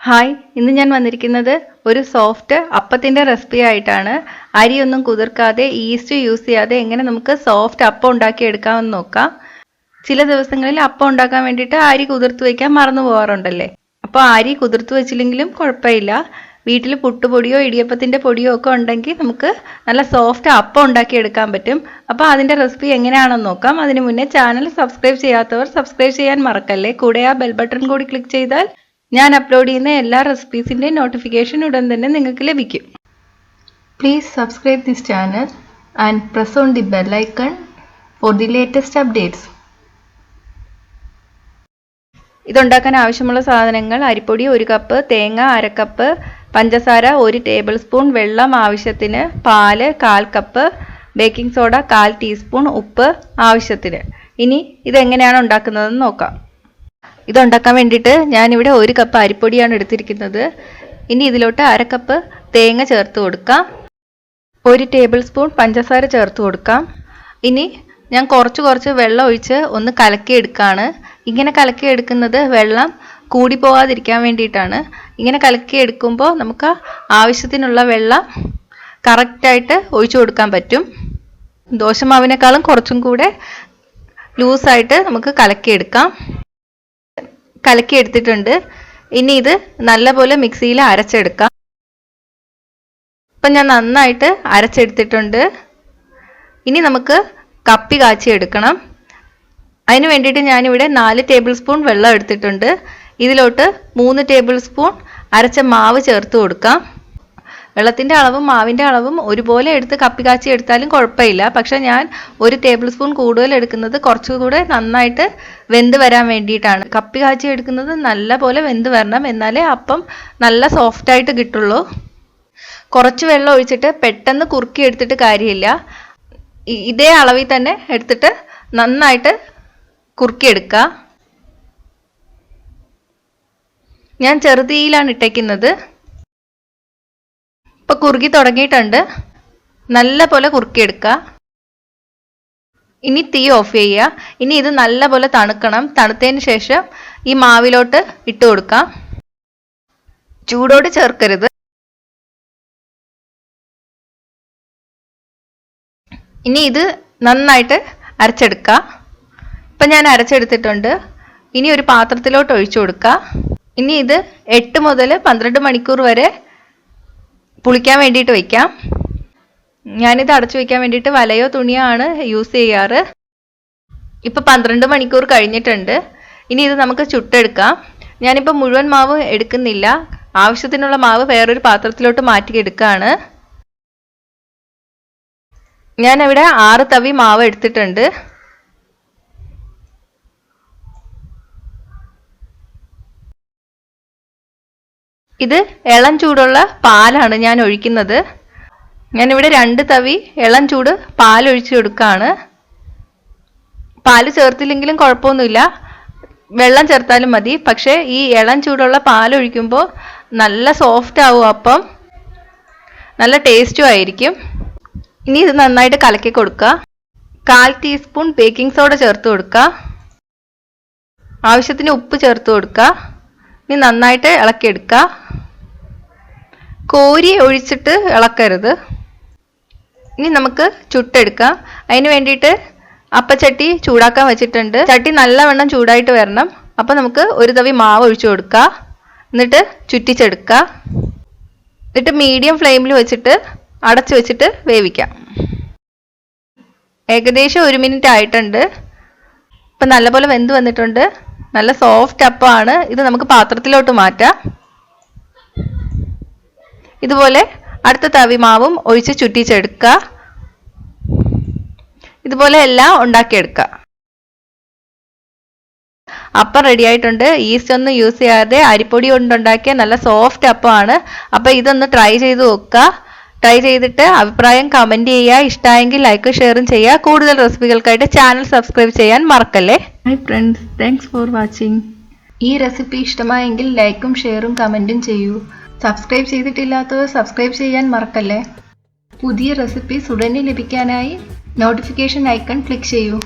Hi, ഇന്ന് ഞാൻ വന്നിരിക്കുന്നത് ഒരു സോഫ്റ്റ് അപ്പത്തിൻ്റെ റെസിപ്പി ആയിട്ടാണ്. അരിയൊന്നും കുതിർക്കാതെ ഈസ്റ്റ് യൂസ് ചെയ്യാതെ എങ്ങനെ നമുക്ക് സോഫ്റ്റ് അപ്പം ഉണ്ടാക്കിയെടുക്കാമെന്ന് നോക്കാം. ചില ദിവസങ്ങളിൽ അപ്പം ഉണ്ടാക്കാൻ വേണ്ടിയിട്ട് അരി കുതിർത്ത് വയ്ക്കാൻ മറന്നു പോകാറുണ്ടല്ലേ. അപ്പോൾ അരി കുതിർത്ത് വെച്ചില്ലെങ്കിലും കുഴപ്പമില്ല. വീട്ടിൽ പുട്ടുപൊടിയോ ഇടിയപ്പത്തിൻ്റെ പൊടിയോ ഒക്കെ ഉണ്ടെങ്കിൽ നമുക്ക് നല്ല സോഫ്റ്റ് അപ്പം ഉണ്ടാക്കിയെടുക്കാൻ പറ്റും. അപ്പോൾ അതിൻ്റെ റെസിപ്പി എങ്ങനെയാണെന്ന് നോക്കാം. അതിന് മുന്നേ ചാനൽ സബ്സ്ക്രൈബ് ചെയ്യാത്തവർ സബ്സ്ക്രൈബ് ചെയ്യാൻ മറക്കല്ലേ. കൂടെ ആ ബെൽ ബട്ടൺ കൂടി ക്ലിക്ക് ചെയ്താൽ ഞാൻ അപ്ലോഡ് ചെയ്യുന്ന എല്ലാ റെസിപ്പീസിൻ്റെ നോട്ടിഫിക്കേഷൻ ഉടൻ തന്നെ നിങ്ങൾക്ക് ലഭിക്കും. Please subscribe this channel and press on the bell icon for the latest updates. ഇതുണ്ടാക്കാൻ ആവശ്യമുള്ള സാധനങ്ങൾ: അരിപ്പൊടി 1 കപ്പ്, തേങ്ങ 1/2 കപ്പ്, പഞ്ചസാര 1 ടേബിൾ സ്പൂൺ, വെള്ളം ആവശ്യത്തിന്, പാല് 1/4 കപ്പ്, ബേക്കിംഗ് സോഡ 1/4 ടീസ്പൂൺ, ഉപ്പ് ആവശ്യത്തിന്. ഇനി ഇതെങ്ങനെയാണ് ഉണ്ടാക്കുന്നതെന്ന് നോക്കാം. ഇതുണ്ടാക്കാൻ വേണ്ടിയിട്ട് ഞാനിവിടെ 1 കപ്പ് അരിപ്പൊടിയാണ് എടുത്തിരിക്കുന്നത്. ഇനി ഇതിലോട്ട് 1/2 കപ്പ് തേങ്ങ ചേർത്ത് കൊടുക്കാം. 1 ടേബിൾ സ്പൂൺ പഞ്ചസാര ചേർത്ത് കൊടുക്കാം. ഇനി ഞാൻ കുറച്ച് വെള്ളം ഒഴിച്ച് ഒന്ന് കലക്കിയെടുക്കുകയാണ്. ഇങ്ങനെ കലക്കിയെടുക്കുന്നത് വെള്ളം കൂടി പോകാതിരിക്കാൻ വേണ്ടിയിട്ടാണ്. ഇങ്ങനെ കലക്കിയെടുക്കുമ്പോൾ നമുക്ക് ആവശ്യത്തിനുള്ള വെള്ളം കറക്റ്റായിട്ട് ഒഴിച്ചു കൊടുക്കാൻ പറ്റും. ദോശമാവിനേക്കാളും കുറച്ചും കൂടെ ലൂസായിട്ട് നമുക്ക് കലക്കിയെടുക്കാം. കലക്കിയെടുത്തിട്ടുണ്ട്. ഇനി ഇത് നല്ലപോലെ മിക്സിയിൽ അരച്ചെടുക്കാം. ഇപ്പം ഞാൻ നന്നായിട്ട് അരച്ചെടുത്തിട്ടുണ്ട്. ഇനി നമുക്ക് കപ്പി കാച്ചിയെടുക്കണം. അതിന് വേണ്ടിയിട്ട് ഞാനിവിടെ 4 ടേബിൾ സ്പൂൺ വെള്ളം എടുത്തിട്ടുണ്ട്. ഇതിലോട്ട് 3 ടേബിൾ സ്പൂൺ അരച്ച മാവ് ചേർത്ത് കൊടുക്കാം. വെള്ളത്തിൻ്റെ അളവും മാവിൻ്റെ അളവും ഒരുപോലെ എടുത്ത് കപ്പി കാച്ചി എടുത്താലും കുഴപ്പമില്ല. പക്ഷേ ഞാൻ 1 ടേബിൾ സ്പൂൺ കൂടുതൽ എടുക്കുന്നത് കുറച്ചുകൂടെ നന്നായിട്ട് വെന്ത് വരാൻ വേണ്ടിയിട്ടാണ്. കപ്പി കാച്ചി എടുക്കുന്നത് നല്ല പോലെ വെന്ത് വരണം, എന്നാലേ അപ്പം നല്ല സോഫ്റ്റായിട്ട് കിട്ടുള്ളൂ. കുറച്ച് വെള്ളം ഒഴിച്ചിട്ട് പെട്ടെന്ന് കുറുക്കി എടുത്തിട്ട് കാര്യമില്ല. ഇതേ അളവിൽ തന്നെ എടുത്തിട്ട് നന്നായിട്ട് കുറുക്കിയെടുക്കുക. ഞാൻ ചെറുതീയിലാണ് ഇട്ടേക്കുന്നത്. ഇപ്പം കുറുകി തുടങ്ങിയിട്ടുണ്ട്. നല്ല പോലെ കുറുക്കിയെടുക്കുക. ഇനി തീ ഓഫ് ചെയ്യുക. ഇനി ഇത് നല്ല പോലെ തണുക്കണം. തണുത്തതിന് ശേഷം ഈ മാവിലോട്ട് ഇട്ട് കൊടുക്കാം. ചൂടോട് ചേർക്കരുത്. ഇനി ഇത് നന്നായിട്ട് അരച്ചെടുക്കുക. ഇപ്പം ഞാൻ അരച്ചെടുത്തിട്ടുണ്ട്. ഇനി ഒരു പാത്രത്തിലോട്ട് ഒഴിച്ചു കൊടുക്കുക. ഇനി ഇത് 8 മുതൽ 12 മണിക്കൂർ വരെ പുളിക്കാൻ വേണ്ടിയിട്ട് വയ്ക്കാം. ഞാനിത് അടച്ചു വയ്ക്കാൻ വേണ്ടിയിട്ട് വലയോ തുണിയോ ആണ് യൂസ് ചെയ്യാറ്. ഇപ്പം 12 മണിക്കൂർ കഴിഞ്ഞിട്ടുണ്ട്. ഇനി ഇത് നമുക്ക് ചുട്ടെടുക്കാം. ഞാനിപ്പോൾ മുഴുവൻ മാവ് എടുക്കുന്നില്ല. ആവശ്യത്തിനുള്ള മാവ് വേറൊരു പാത്രത്തിലോട്ട് മാറ്റിയെടുക്കുകയാണ്. ഞാനിവിടെ 6 തവി മാവ് എടുത്തിട്ടുണ്ട്. ഇത് ഇളം ചൂടുള്ള പാലാണ് ഞാൻ ഒഴിക്കുന്നത്. ഞാനിവിടെ 2 തവി ഇളം ചൂട് പാലൊഴിച്ച് കൊടുക്കുകയാണ്. പാല് ചേർത്തില്ലെങ്കിലും കുഴപ്പമൊന്നുമില്ല, വെള്ളം ചേർത്താലും മതി. പക്ഷേ ഈ ഇളം ചൂടുള്ള പാലൊഴിക്കുമ്പോൾ നല്ല സോഫ്റ്റ് ആവും അപ്പം, നല്ല ടേസ്റ്റും ആയിരിക്കും. ഇനി ഇത് നന്നായിട്ട് കലക്കി കൊടുക്കുക. 1/4 ടീസ്പൂൺ ബേക്കിംഗ് സോഡ ചേർത്ത് കൊടുക്കുക. ആവശ്യത്തിന് ഉപ്പ് ചേർത്ത് കൊടുക്കുക. ഇനി നന്നായിട്ട് ഇളക്കിയെടുക്കുക. കോരി ഒഴിച്ചിട്ട് ഇളക്കരുത്. ഇനി നമുക്ക് ചുട്ടെടുക്കാം. അതിന് വേണ്ടിയിട്ട് അപ്പച്ചട്ടി ചൂടാക്കാൻ വെച്ചിട്ടുണ്ട്. ചട്ടി നല്ലവണ്ണം ചൂടായിട്ട് വരണം. അപ്പം നമുക്ക് 1 തവി മാവ് ഒഴിച്ചു കൊടുക്കുക. എന്നിട്ട് ചുറ്റിച്ചെടുക്കുക. എന്നിട്ട് മീഡിയം ഫ്ലെയിമിൽ വെച്ചിട്ട് അടച്ചു വെച്ചിട്ട് വേവിക്കാം. ഏകദേശം 1 മിനിറ്റ് ആയിട്ടുണ്ട്. ഇപ്പം നല്ലപോലെ വെന്ത് വന്നിട്ടുണ്ട്. നല്ല സോഫ്റ്റ് അപ്പമാണ്. ഇത് നമുക്ക് പാത്രത്തിലോട്ട് മാറ്റാം. ഇതുപോലെ അടുത്ത തവി മാവും ഒഴിച്ച് ചുറ്റിച്ചെടുക്കുക. ഇതുപോലെ എല്ലാം ഉണ്ടാക്കിയെടുക്കുക. അപ്പം റെഡി ആയിട്ടുണ്ട്. ഈസ്റ്റ് ഒന്നും യൂസ് ചെയ്യാതെ അരിപ്പൊടി കൊണ്ടുണ്ടാക്കിയ നല്ല സോഫ്റ്റ് അപ്പമാണ്. അപ്പം ഇതൊന്ന് ട്രൈ ചെയ്ത് നോക്കുക. ട്രൈ ചെയ്തിട്ട് അഭിപ്രായം കമൻറ്റ് ചെയ്യുക. ഇഷ്ടമായെങ്കിൽ ലൈക്ക് ഷെയറും ചെയ്യുക. കൂടുതൽ റെസിപ്പികൾക്കായിട്ട് ചാനൽ സബ്സ്ക്രൈബ് ചെയ്യാൻ മറക്കല്ലേ. Hi friends, thanks for watching. ഈ റെസിപ്പി ഇഷ്ടമായെങ്കിൽ ലൈക്കും ഷെയറും കമൻറ്റും ചെയ്യൂ. സബ്സ്ക്രൈബ് ചെയ്തിട്ടില്ലാത്തവർ സബ്സ്ക്രൈബ് ചെയ്യാൻ മറക്കല്ലേ. പുതിയ റെസിപ്പീസ് ഉടനെ ലഭിക്കാനായി നോട്ടിഫിക്കേഷൻ ഐക്കൺ ക്ലിക്ക് ചെയ്യൂ.